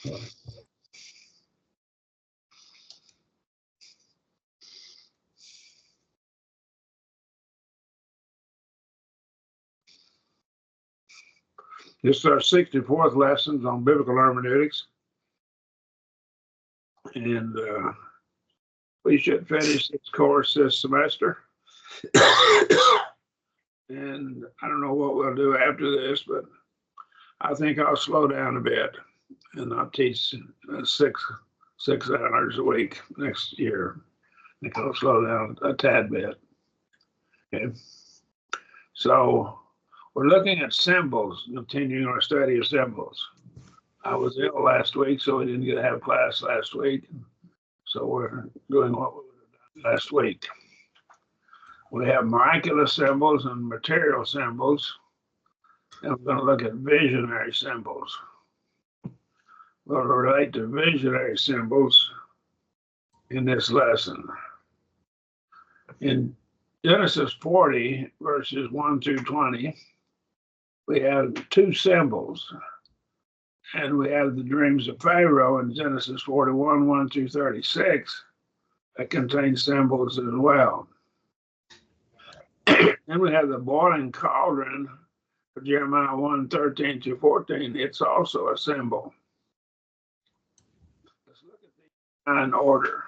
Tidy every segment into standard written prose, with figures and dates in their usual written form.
This is our 64th lessons on biblical hermeneutics. And we should finish this course this semester. And I don't know what we'll do after this, but I think I'll slow down a bit and I'll teach 6 hours a week next year. I think I'll slow down a tad bit. Okay. So we're looking at symbols, continuing our study of symbols. I was ill last week, so we didn't get to have class last week. So we're doing what we would have done last week. We have miraculous symbols and material symbols. And we're going to look at visionary symbols. We'll relate to visionary symbols in this lesson. In Genesis 40, verses 1 through 20, we have 2 symbols. And we have the dreams of Pharaoh in Genesis 41, 1 through 36, that contains symbols as well. Then we have the boiling cauldron for Jeremiah 1, 13 through 14. It's also a symbol. Let's look at these in order.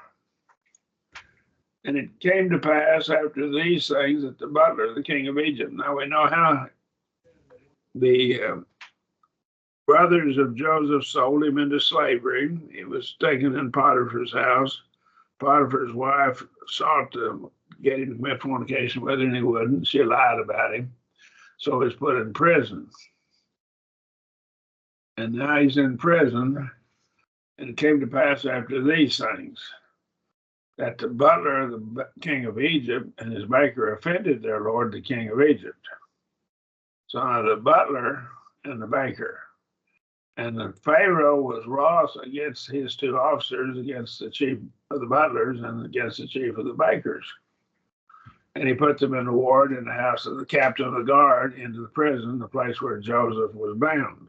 And it came to pass after these things that the butler, the king of Egypt. Now we know how the brothers of Joseph sold him into slavery. He was taken in Potiphar's house. Potiphar's wife sought to get him to commit fornication with her, and he wouldn't. She lied about him. So he was put in prison. And now he's in prison. And it came to pass after these things that the butler of the king of Egypt and his baker offended their lord, the king of Egypt. So now the butler and the baker. And the Pharaoh was wroth against his 2 officers, against the chief of the butlers and against the chief of the bakers. And he put them in the ward in the house of the captain of the guard into the prison, the place where Joseph was bound.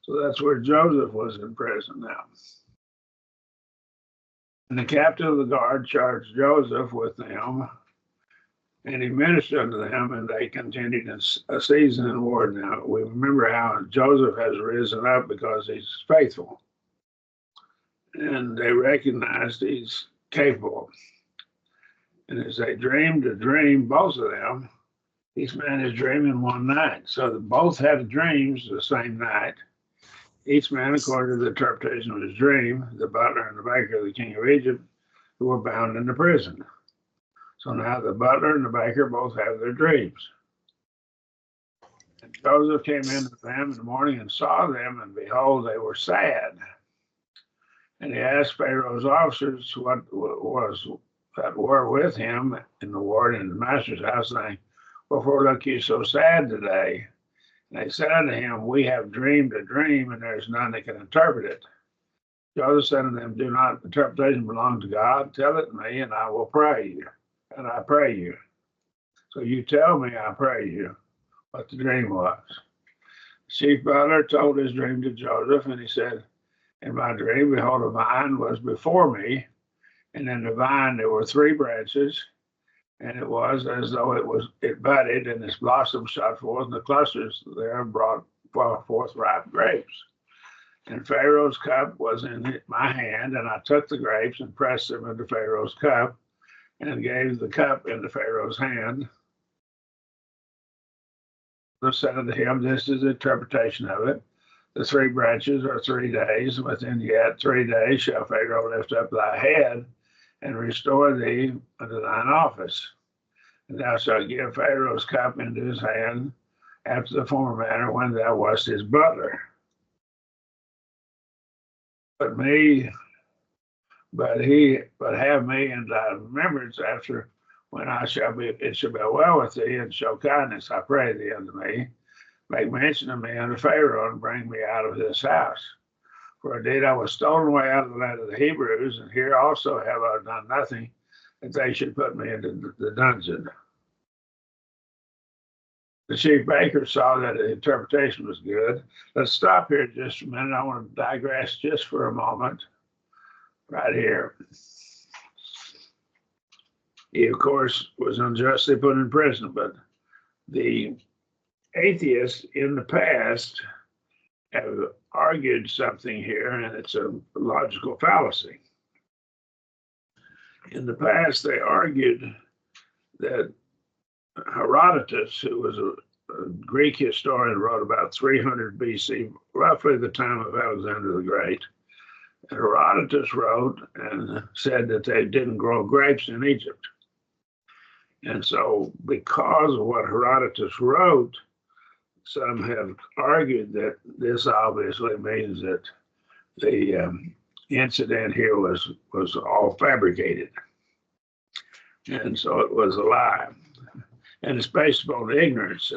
So that's where Joseph was in prison now. And the captain of the guard charged Joseph with them, and he ministered unto them, and they continued a season in ward. Now, we remember how Joseph has risen up because he's faithful. And they recognized he's capable. And as they dreamed a dream, both of them, each man is dreaming one night. So they both had dreams the same night. Each man, according to the interpretation of his dream, the butler and the baker, the king of Egypt, who were bound in the prison. So now the butler and the baker both have their dreams. And Joseph came in to them in the morning and saw them, and behold, they were sad. And he asked Pharaoh's officers what was that were with him in the ward in the master's house, saying, "Wherefore look you so sad today?" And they said unto him, "We have dreamed a dream, and there is none that can interpret it." Joseph said unto them, "Do not interpretation belong to God? Tell it me, and I will pray you. And I pray you. So you tell me, I pray you, what the dream was." The chief butler told his dream to Joseph, and he said, "In my dream, behold, a vine was before me, and in the vine there were 3 branches, and it was as though it budded, and its blossoms shot forth, and the clusters there brought forth ripe grapes. And Pharaoh's cup was in my hand, and I took the grapes and pressed them into Pharaoh's cup, and gave the cup into Pharaoh's hand." I said unto him, "This is the interpretation of it. The 3 branches are 3 days. Within yet 3 days shall Pharaoh lift up thy head and restore thee unto thine office. And thou shalt give Pharaoh's cup into his hand after the former manner when thou wast his butler. But have me in thy remembrance after when it shall be well with thee, and show kindness, I pray thee, unto me. Make mention of me unto Pharaoh, and bring me out of this house. For indeed I was stolen away out of the land of the Hebrews, and here also have I done nothing that they should put me into the dungeon." The chief baker saw that the interpretation was good. Let's stop here just a minute. I want to digress just for a moment right here. He, of course, was unjustly put in prison, but the atheists in the past have argued something here, and it's a logical fallacy. In the past, they argued that Herodotus, who was a Greek historian, wrote about 300 BC, roughly the time of Alexander the Great. And Herodotus wrote and said that they didn't grow grapes in Egypt. And so, because of what Herodotus wrote, some have argued that this obviously means that the incident here was all fabricated. And so it was a lie. And it's based upon ignorance.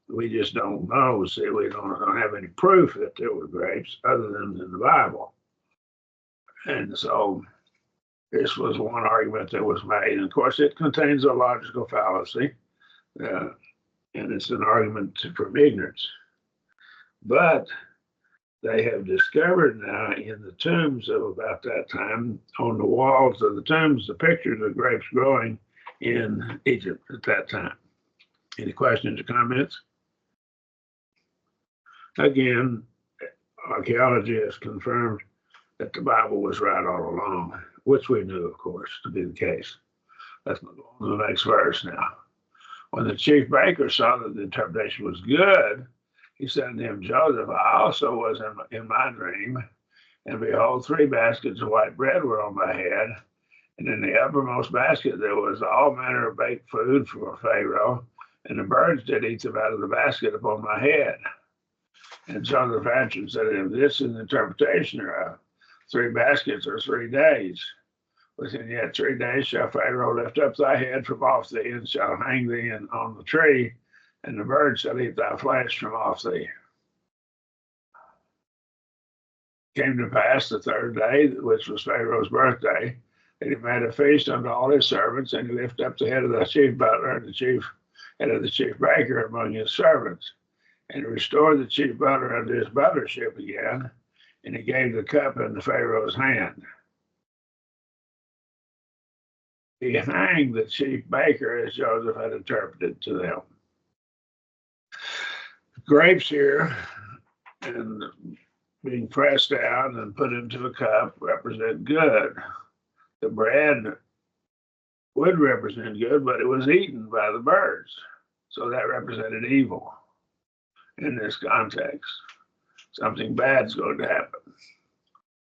We just don't know. See, we don't have any proof that there were grapes other than in the Bible. And so this was one argument that was made. And of course, it contains a logical fallacy, and it's an argument from ignorance. But they have discovered now in the tombs of about that time, on the walls of the tombs, the pictures of grapes growing in Egypt at that time. Any questions or comments? Again, archaeology has confirmed that the Bible was right all along, which we knew, of course, to be the case. Let's move on to the next verse now. When the chief baker saw that the interpretation was good, he said to him, Joseph, I also was in my dream, and behold, 3 baskets of white bread were on my head, and in the uppermost basket there was all manner of baked food for Pharaoh, and the birds did eat them out of the basket upon my head. And Joseph answered and said to him, this is an interpretation of 3 baskets or 3 days. Within yet 3 days shall Pharaoh lift up thy head from off thee, and shall hang thee on the tree, and the birds shall eat thy flesh from off thee. Came to pass the 3rd day, which was Pharaoh's birthday, that he made a feast unto all his servants, and he lifted up the head of the chief butler and the head of the chief baker among his servants, and he restored the chief butler unto his butlership again, and he gave the cup into Pharaoh's hand. He hanged the chief baker as Joseph had interpreted to them. Grapes here and being pressed out and put into a cup represent good. The bread would represent good, but it was eaten by the birds. So that represented evil in this context. Something bad's going to happen.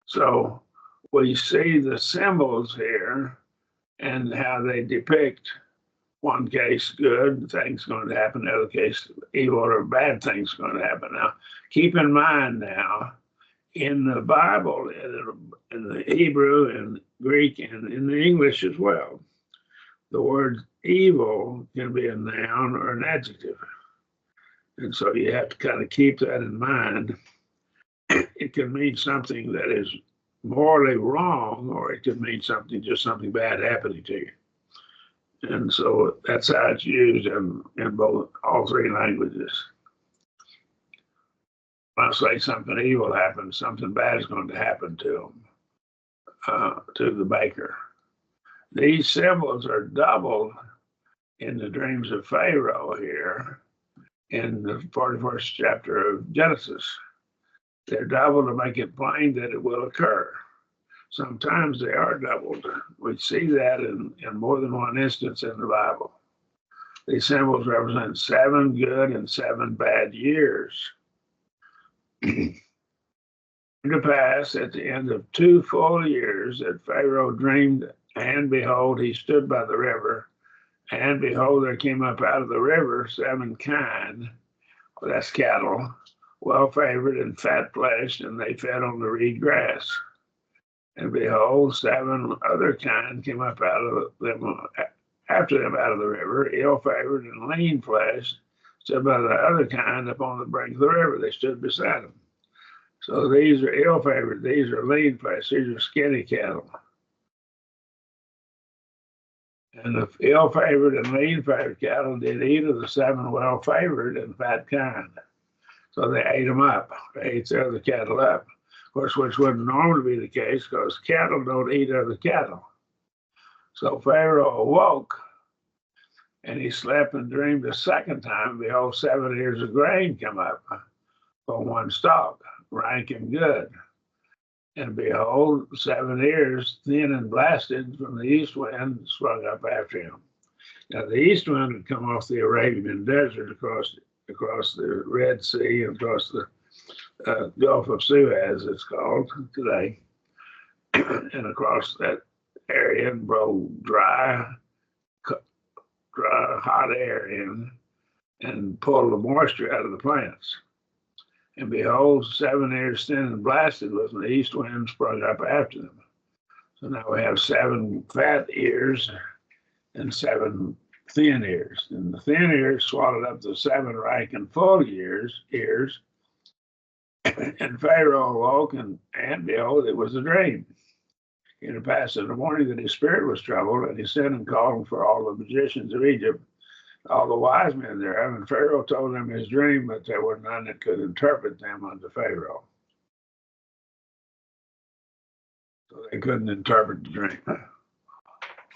So we see the symbols here and how they depict one case good, things going to happen, the other case evil or bad things going to happen. Now, keep in mind now, in the Bible, in the Hebrew and Greek and in the English as well, the word evil can be a noun or an adjective. And so you have to kind of keep that in mind. It can mean something that is morally wrong, or it could mean something, just something bad happening to you. And so that's how it's used in all 3 languages. When I say something evil happens, something bad is going to happen to them, to the baker. These symbols are doubled in the dreams of Pharaoh here in the 41st chapter of Genesis. They're doubled to make it plain that it will occur. Sometimes they are doubled. We see that in more than one instance in the Bible. These symbols represent 7 good and 7 bad years. To pass at the end of 2 full years that Pharaoh dreamed, and behold, he stood by the river, and behold, there came up out of the river 7 kine, well, that's cattle, well favored and fat fleshed, and they fed on the reed grass. And behold, 7 other kine came up out of them after them out of the river, ill favored and lean fleshed, stood by the other kine upon the brink of the river. They stood beside them. So these are ill favored, these are lean fleshed, these are skinny cattle. And the ill-favored and lean-favored cattle did eat of the 7 well-favored and fat kind. So they ate them up. They ate the other cattle up. Of course, which wouldn't normally be the case because cattle don't eat other cattle. So Pharaoh awoke and he slept and dreamed a second time. Behold, 7 ears of grain come up on one stalk, rank and good. And behold, 7 ears, thin and blasted from the east wind, sprung up after him. Now, the east wind had come off the Arabian desert across the Red Sea and across the Gulf of Suez, it's called today, and across that area and blow dry, hot air in and pull the moisture out of the plants. And behold, 7 ears thin and blasted was when the east wind sprung up after them. So now we have 7 fat ears and 7 thin ears. And the thin ears swallowed up the 7 rank and full ears. And Pharaoh awoke, and behold, it was a dream. It had passed in the morning that his spirit was troubled, and he sent and called for all the magicians of Egypt, all the wise men thereof, and Pharaoh told them his dream, but there were none that could interpret them unto Pharaoh. So they couldn't interpret the dream.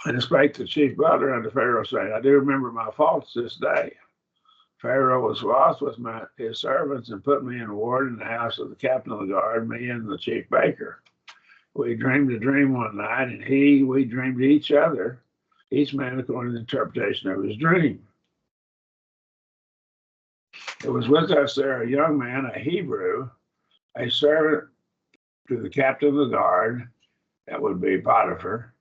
And spake the chief butler unto Pharaoh, saying, I do remember my faults this day. Pharaoh was wroth with his servants and put me in ward in the house of the captain of the guard, me and the chief baker. We dreamed a dream one night, and we dreamed each other, each man according to the interpretation of his dream. It was with us there a young man, a Hebrew, a servant to the captain of the guard, that would be Potiphar,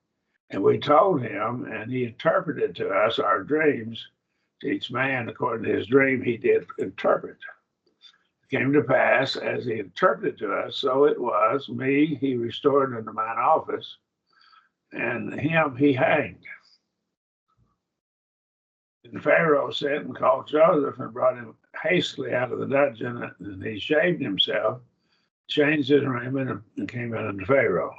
and we told him, and he interpreted to us our dreams. Each man, according to his dream, he did interpret. It came to pass, as he interpreted to us, so it was. Me he restored unto mine office, and him he hanged. And Pharaoh sent and called Joseph and brought him hastily out of the dungeon, and he shaved himself, changed his raiment, and came in unto Pharaoh.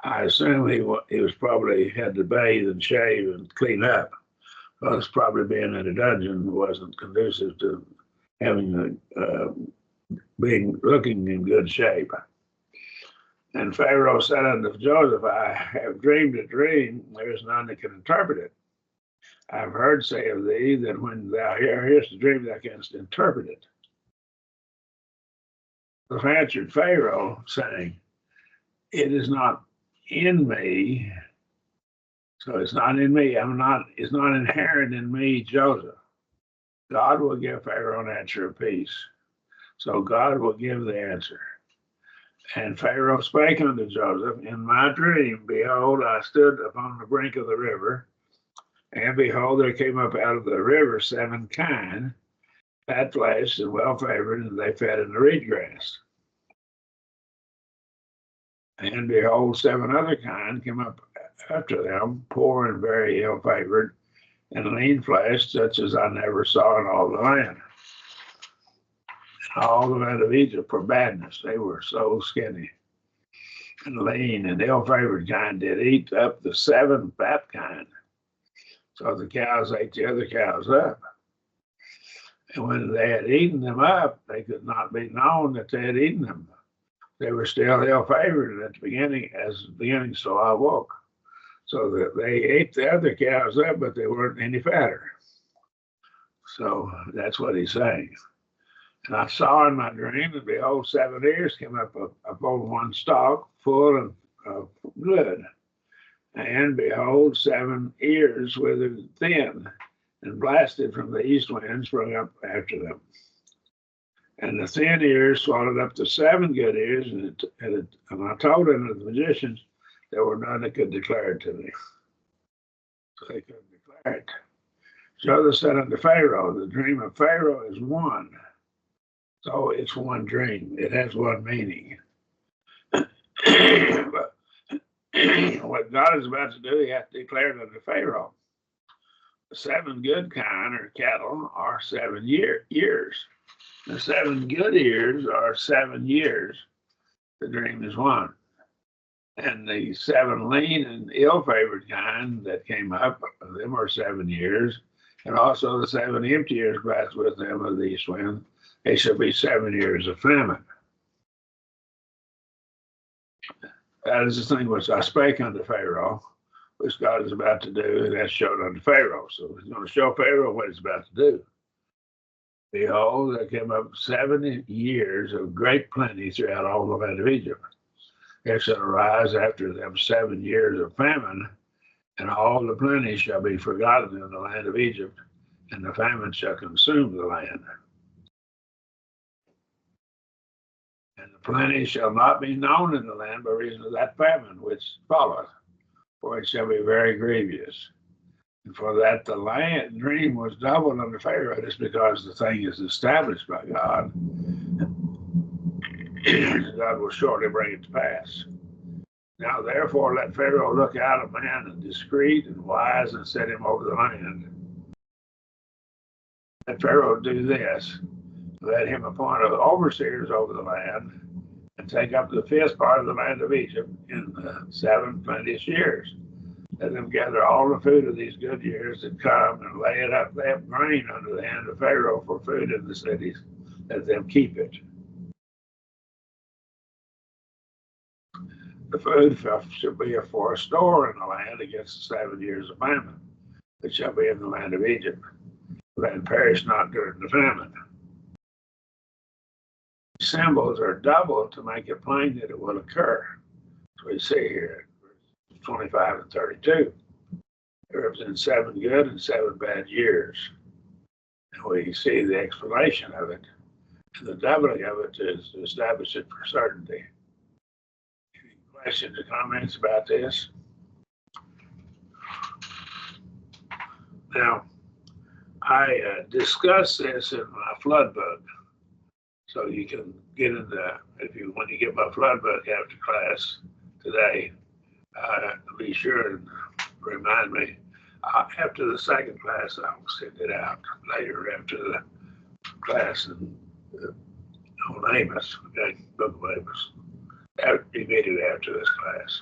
I assume he was probably had to bathe and shave and clean up. Because probably being in a dungeon wasn't conducive to having looking in good shape. And Pharaoh said unto Joseph, I have dreamed a dream, there is none that can interpret it. I have heard say of thee that when thou hearest a dream, thou canst interpret it. Joseph answered Pharaoh, saying, it is not in me. So it's not in me. It's not inherent in me, Joseph. God will give Pharaoh an answer of peace. So God will give the answer. And Pharaoh spake unto Joseph, in my dream, behold, I stood upon the brink of the river, and behold, there came up out of the river 7 kine, fat fleshed and well favored, and they fed in the reed grass. And behold, 7 other kine came up after them, poor and very ill favored, and lean fleshed, such as I never saw in all the land. And all the men of Egypt for badness, they were so skinny and lean, and ill favored kind did eat up the 7 fat kind. So the cows ate the other cows up. And when they had eaten them up, they could not be known that they had eaten them. They were still ill favored at the beginning, so I woke. So that they ate the other cows up, but they weren't any fatter. So that's what he's saying. And I saw in my dream, and behold, 7 ears came up upon one stalk, full of good. And behold, 7 ears withered thin, and blasted from the east wind sprung up after them. And the thin ears swallowed up the 7 good ears, and I told them, the magicians, there were none that could declare it to me. So they couldn't declare it. Joseph said unto Pharaoh, the dream of Pharaoh is one. So it's one dream. It has one meaning. But what God is about to do, he has to declare it unto Pharaoh. The 7 good kine or cattle are 7 years. The 7 good ears are 7 years. The dream is one. And the 7 lean and ill-favored kind that came up, them are 7 years, and also the 7 empty years passed with them of the east wind. They shall be 7 years of famine. That is the thing which I spake unto Pharaoh, which God is about to do, and that's showed unto Pharaoh. So he's going to show Pharaoh what he's about to do. Behold, there came up 7 years of great plenty throughout all the land of Egypt. There shall arise after them 7 years of famine, and all the plenty shall be forgotten in the land of Egypt, and the famine shall consume the land. And the plenty shall not be known in the land by reason of that famine which followeth, for it shall be very grievous. And for that the land dream was doubled unto Pharaoh, just because the thing is established by God. God will shortly bring it to pass. Now therefore let Pharaoh look out a man discreet and wise, and set him over the land. Let Pharaoh do this: let him appoint overseers over the land, and take up the 5th part of the land of Egypt in the 7 plenteous years. Let them gather all the food of these good years that come, and lay it up grain under the hand of Pharaoh for food in the cities. Let them keep it. The food shall be for a store in the land against the 7 years of famine, which shall be in the land of Egypt. Let it perish not during the famine. Symbols are doubled to make it plain that it will occur. As we see here, 25 and 32. It represents 7 good and 7 bad years. And we see the explanation of it. And the doubling of it is to establish it for certainty. Any questions or comments about this? Now, I discussed this in my flood book. So you can get in when you get my flood book after class today, be sure and remind me. After the second class, I'll send it out later after the class on Amos, okay, book of Amos, immediately after this class.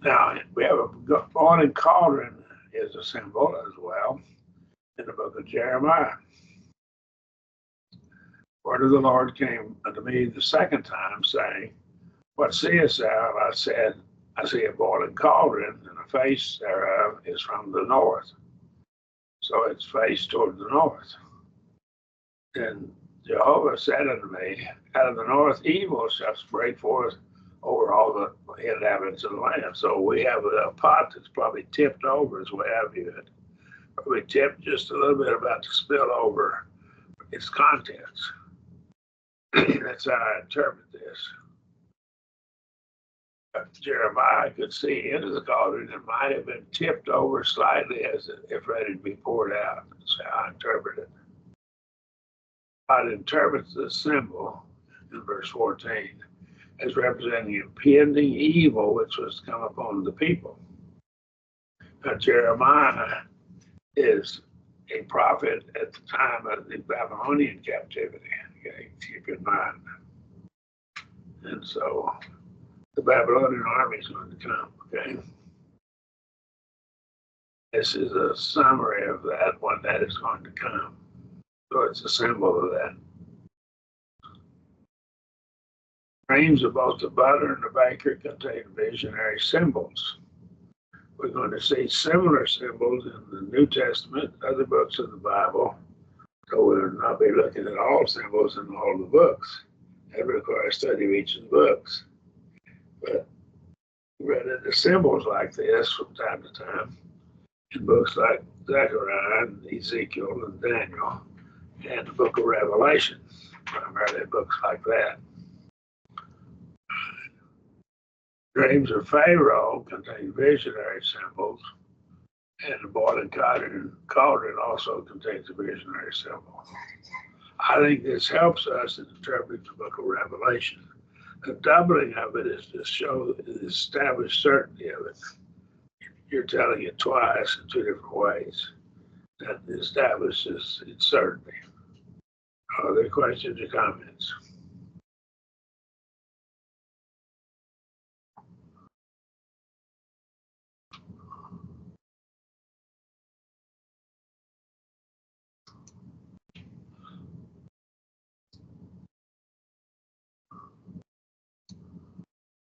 Now, we have a boiling cauldron is a symbol as well in the book of Jeremiah. Word of the Lord came unto me the second time, saying, What seest thou? I said, I see a boiling cauldron, and the face thereof is from the north. So it's faced toward the north. And Jehovah said unto me, Out of the north evil shall break forth over all the inhabitants of the land. So we have a pot that's probably tipped over, is the way I view it. Probably tipped just a little bit, about to spill over its contents. That's how I interpret this. Jeremiah could see into the cauldron. It might have been tipped over slightly as if ready to be poured out. That's how I interpret it. God interprets the symbol in verse 14 as representing impending evil which was to come upon the people. Now, Jeremiah is a prophet at the time of the Babylonian captivity. Okay, keep in mind. And so the Babylonian army is going to come. Okay. This is a summary of that, when that is going to come. So it's a symbol of that. Dreams of both the butler and the baker contain visionary symbols. We're going to see similar symbols in the New Testament, other books of the Bible. So we'll not be looking at all symbols in all the books. That requires study of each of the books. But we read into symbols like this from time to time in books like Zechariah, and Ezekiel, and Daniel, and the book of Revelation, primarily books like that. Dreams of Pharaoh contain visionary symbols, and the boiling cauldron also contains a visionary symbol. I think this helps us in interpreting the book of Revelation. The doubling of it is to show the established certainty of it. You're telling it twice in 2 different ways. That establishes its certainty. Are there questions or comments?